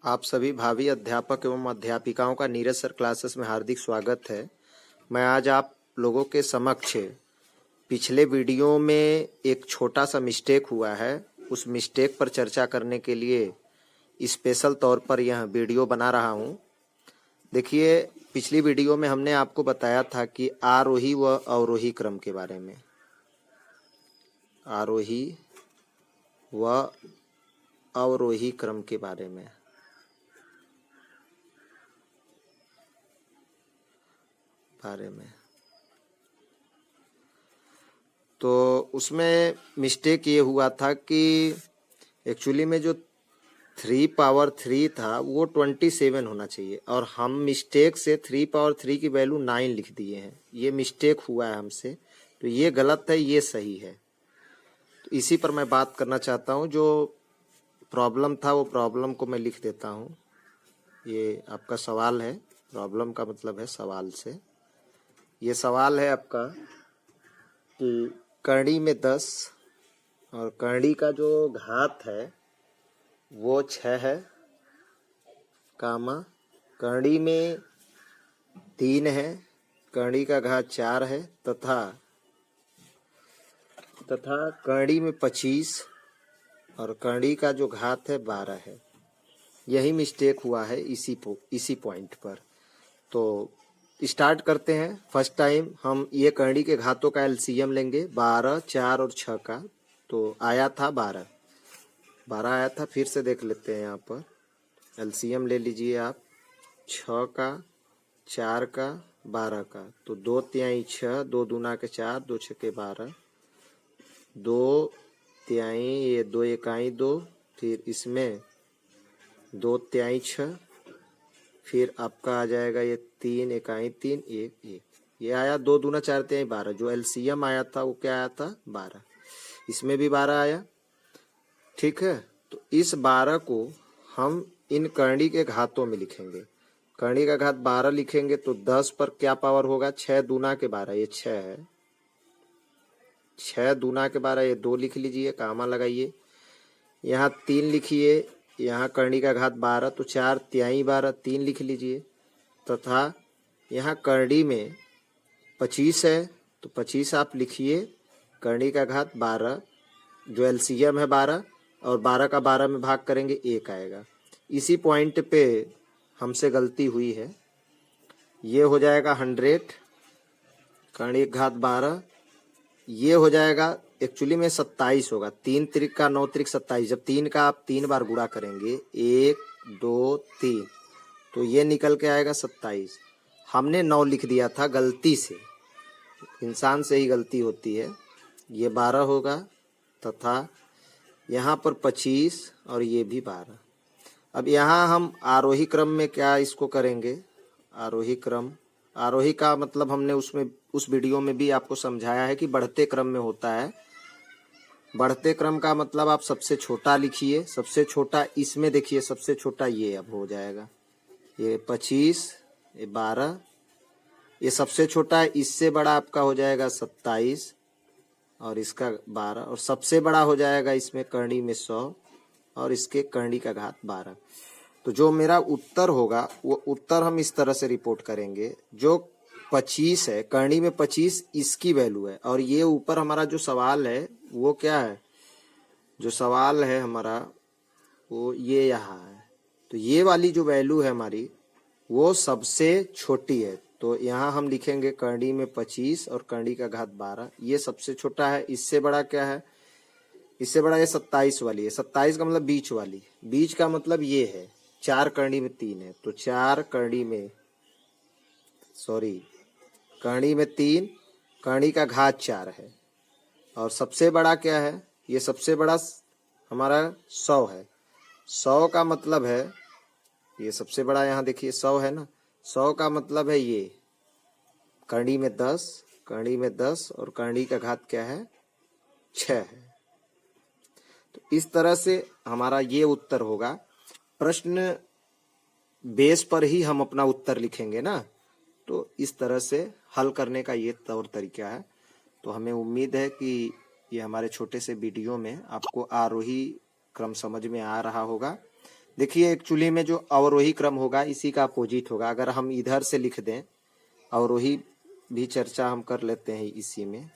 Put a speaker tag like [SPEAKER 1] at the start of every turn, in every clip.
[SPEAKER 1] आप सभी भावी अध्यापक एवं अध्यापिकाओं का नीरज सर क्लासेस में हार्दिक स्वागत है। मैं आज आप लोगों के समक्ष पिछले वीडियो में एक छोटा सा मिस्टेक हुआ है, उस मिस्टेक पर चर्चा करने के लिए स्पेशल तौर पर यह वीडियो बना रहा हूं। देखिए, पिछली वीडियो में हमने आपको बताया था कि आरोही व अवरोही क्रम के बारे में, आरोही व अवरोही क्रम के बारे में। तो उसमें मिस्टेक ये हुआ था कि एक्चुअली में जो 3 पावर 3 था वो 27 होना चाहिए और हम मिस्टेक से 3 पावर 3 की वैल्यू 9 लिख दिए हैं। ये मिस्टेक हुआ है हमसे, तो ये गलत है, ये सही है। तो इसी पर मैं बात करना चाहता हूँ। जो प्रॉब्लम था वो प्रॉब्लम को मैं लिख देता हूँ। ये आपका सवाल है, प्रॉब्लम का मतलब है सवाल से। ये सवाल है आपका कि करणी में 10 और करणी का जो घात है वो 6 है, कामा करणी में 3 है, करणी का घात 4 है तथा करणी में 25 और करणी का जो घात है 12 है। यही मिस्टेक हुआ है इसी पॉइंट पर। तो स्टार्ट करते हैं। फर्स्ट टाइम हम ये करणी के घातों का एलसीएम लेंगे, 12, 4 और 6 का। तो आया था 12 आया था। फिर से देख लेते हैं, यहाँ पर एलसीएम ले लीजिए आप, 6 का, 4 का, 12 का। तो 2 तिहाई 6, 2 दूना के 4, 2 छके 12, 2 तिहाई, ये 2 इकाई 2, फिर इसमें 2 तिहाई 6, फिर आपका आ जाएगा ये 3 इकाई 3, 1 1। ये आया 2 दूना 4 तिहाई 12। जो एलसीएम आया था वो क्या आया था? 12। इसमें भी 12 आया, ठीक है। तो इस 12 को हम इन करणी के घातों में लिखेंगे। करणी का घात 12 लिखेंगे तो 10 पर क्या पावर होगा? 6 दूना के 12, ये 6 है। 6 दूना के 12, ये 2 लिख लीजिए, कामा लगाइए। यहाँ 3 लिखिए, यहाँ करणी का घात 12 तो 4 तिहाई 12, 3 लिख लीजिए। तथा यहाँ करणी में 25 है तो 25 आप लिखिए। करणी का घात 12, जो एलसीएम है 12, और 12 का 12 में भाग करेंगे 1 आएगा। इसी पॉइंट पे हमसे गलती हुई है। ये हो जाएगा 100, करणी का घात 12, ये हो जाएगा एक्चुअली में 27 होगा। 3 त्रिक का 9 त्रिक 27। जब 3 का आप 3 बार गुणा करेंगे, 1 2 3, तो ये निकल के आएगा 27। हमने 9 लिख दिया था गलती से, इंसान से ही गलती होती है। ये 12 होगा तथा यहाँ पर 25 और ये भी 12। अब यहाँ हम आरोही क्रम में क्या इसको करेंगे? आरोही क्रम, आरोही का मतलब हमने उस वीडियो में भी आपको समझाया है कि बढ़ते क्रम में होता है। बढ़ते क्रम का मतलब आप सबसे छोटा लिखिए। सबसे छोटा इसमें देखिए, सबसे छोटा ये अब हो जाएगा, ये 25, ये 12, ये सबसे छोटा है। इससे बड़ा आपका हो जाएगा 27 और इसका 12, और सबसे बड़ा हो जाएगा इसमें करणी में 100 और इसके करणी का घात 12। तो जो मेरा उत्तर होगा वो उत्तर हम इस तरह से रिपोर्ट करेंगे। जो 25 है, करणी में 25 इसकी वैल्यू है, और ये ऊपर हमारा जो सवाल है वो क्या है? जो सवाल है हमारा वो ये यहाँ है। तो ये वाली जो वैल्यू है हमारी वो सबसे छोटी है। तो यहाँ हम लिखेंगे करणी में 25 और करणी का घात 12, ये सबसे छोटा है। इससे बड़ा क्या है? इससे बड़ा ये 27 वाली है। 27 का मतलब बीच वाली, बीच का मतलब ये है 4 करणी में 3 है। तो 4 करणी में, सॉरी, करणी में 3, करणी का घात 4 है। और सबसे बड़ा क्या है? ये सबसे बड़ा हमारा 100 है। 100 का मतलब है, ये सबसे बड़ा यहाँ देखिए 100 है ना। 100 का मतलब है ये करणी में 10, करणी में 10 और करणी का घात क्या है? 6 है। तो इस तरह से हमारा ये उत्तर होगा। प्रश्न बेस पर ही हम अपना उत्तर लिखेंगे ना, तो इस तरह से हल करने का ये तौर तरीका है। तो हमें उम्मीद है कि ये हमारे छोटे से वीडियो में आपको आरोही क्रम समझ में आ रहा होगा। देखिए एक्चुअली में जो अवरोही क्रम होगा इसी का अपोजिट होगा। अगर हम इधर से लिख दें, अवरोही भी चर्चा हम कर लेते हैं इसी में।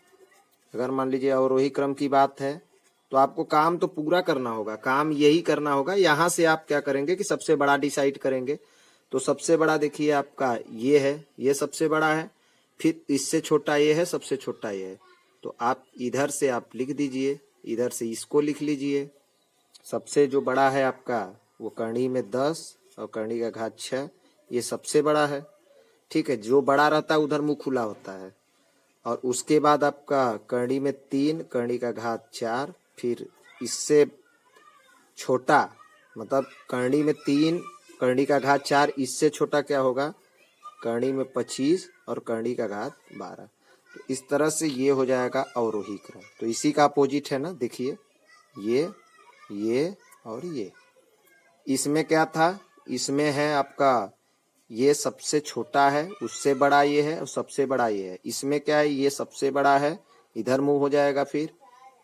[SPEAKER 1] अगर मान लीजिए अवरोही क्रम की बात है तो आपको काम तो पूरा करना होगा, काम यही करना होगा। यहाँ से आप क्या करेंगे कि सबसे बड़ा डिसाइड करेंगे। तो सबसे बड़ा देखिए आपका ये है, ये सबसे बड़ा है, फिर इससे छोटा ये है, सबसे छोटा ये है। तो आप इधर से आप लिख दीजिए, इधर से इसको लिख लीजिए। सबसे जो बड़ा है आपका वो करणी में 10 और करणी का घात 6, ये सबसे बड़ा है। ठीक है, जो बड़ा रहता है उधर मुंह खुला होता है। और उसके बाद आपका करणी में 3, करणी का घात 4, फिर इससे छोटा मतलब करणी में 3, करणी का घात 4, इससे छोटा क्या होगा, करणी में 25 और करणी का घात 12। तो इस तरह से ये हो जाएगा अवरोही क्रम। तो इसी का अपोजिट है ना, देखिए ये और ये। इसमें क्या था, इसमें है आपका ये सबसे छोटा है, उससे बड़ा ये है और सबसे बड़ा ये है। इसमें क्या है, ये सबसे बड़ा है, इधर मूव हो जाएगा, फिर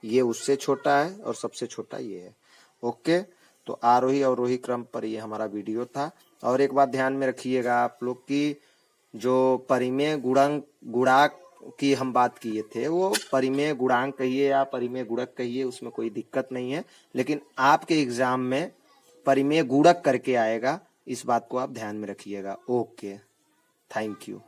[SPEAKER 1] ये उससे छोटा है और सबसे छोटा ये है। ओके, तो आरोही अवरोही क्रम पर ये हमारा वीडियो था। और एक बात ध्यान में रखिएगा आप लोग की जो परिमेय गुणांक गुणाक की हम बात किए थे, वो परिमेय गुणांक कहिए या परिमेय गुणक कहिए, उसमें कोई दिक्कत नहीं है, लेकिन आपके एग्जाम में परिमेय गुणक करके आएगा। इस बात को आप ध्यान में रखिएगा। Okay, thank you.